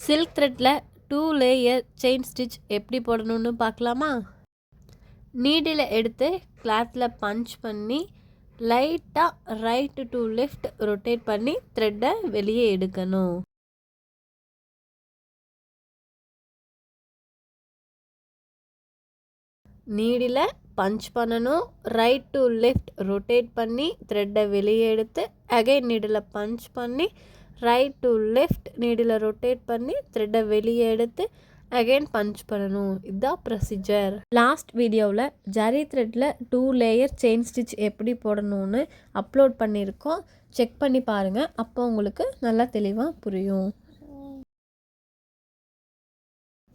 Silk த்ரெட்டில் 2 layer chain stitch எப்படி போடணும்னு பார்க்கலாமா? நீடில் எடுத்து கிளாத்தில் பஞ்ச் பண்ணி லைட்டாக ரைட் டு லெஃப்ட் ரொட்டேட் பண்ணி த்ரெட்டை வெளியே எடுக்கணும். நீடில் பஞ்ச் பண்ணணும், ரைட் டு லெஃப்ட் ரொட்டேட் பண்ணி த்ரெட்டை வெளியே எடுத்து அகைன் நீடில் பஞ்ச் பண்ணி right to left needle rotate பண்ணி த்ரெட்டை வெளியே எடுத்து அகைன் பஞ்ச் பண்ணணும். இதுதான் ப்ரொசீஜர். லாஸ்ட் வீடியோவில் ஜரி த்ரெட்டில் 2 லேயர் செயின் ஸ்டிச் எப்படி போடணும்னு அப்லோட் பண்ணியிருக்கோம். செக் பண்ணி பாருங்கள், அப்போ உங்களுக்கு நல்லா தெளிவாக புரியும்.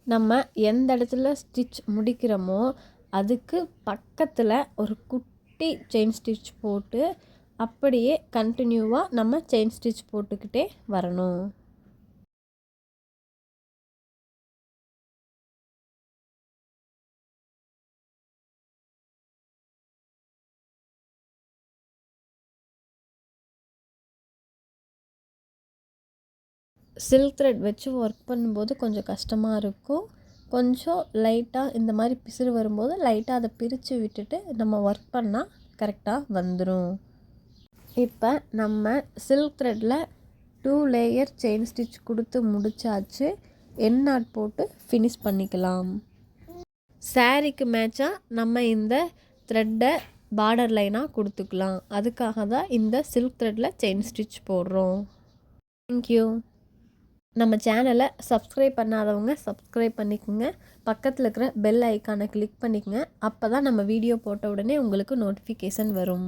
நம்ம எந்த இடத்துல ஸ்டிச் முடிக்கிறோமோ அதுக்கு பக்கத்தில் ஒரு குட்டி செயின் ஸ்டிச் போட்டு அப்படியே கண்டினியூவாக நம்ம செயின் ஸ்டிச் போட்டுக்கிட்டே வரணும். சில்க் த்ரெட் வச்சு ஒர்க் பண்ணும்போது கொஞ்சம் கஷ்டமாக இருக்கும். கொஞ்சம் லைட்டாக இந்த மாதிரி பிசுறு வரும்போது லைட்டாக அதை பிரித்து விட்டுட்டு நம்ம ஒர்க் பண்ணால் கரெக்டாக வந்துடும். இப்போ நம்ம சில்க் த்ரெட்டில் 2 லேயர் செயின் ஸ்டிச் கொடுத்து முடிச்சாச்சு. எண்ட் நாட் போட்டு ஃபினிஷ் பண்ணிக்கலாம். சாரீக்கு மேட்சாக நம்ம இந்த த்ரெட்டை பார்டர் லைனாக கொடுத்துக்கலாம். அதுக்காக தான் இந்த சில்க் த்ரெட்டில் செயின் ஸ்டிச் போடுறோம். தேங்க்யூ. நம்ம சேனலை சப்ஸ்கிரைப் பண்ணாதவங்க சப்ஸ்கிரைப் பண்ணிக்கோங்க. பக்கத்தில் இருக்கிற பெல் ஐக்கானை கிளிக் பண்ணிக்கோங்க. அப்போ தான் நம்ம வீடியோ போட்ட உடனே உங்களுக்கு நோட்டிஃபிகேஷன் வரும்.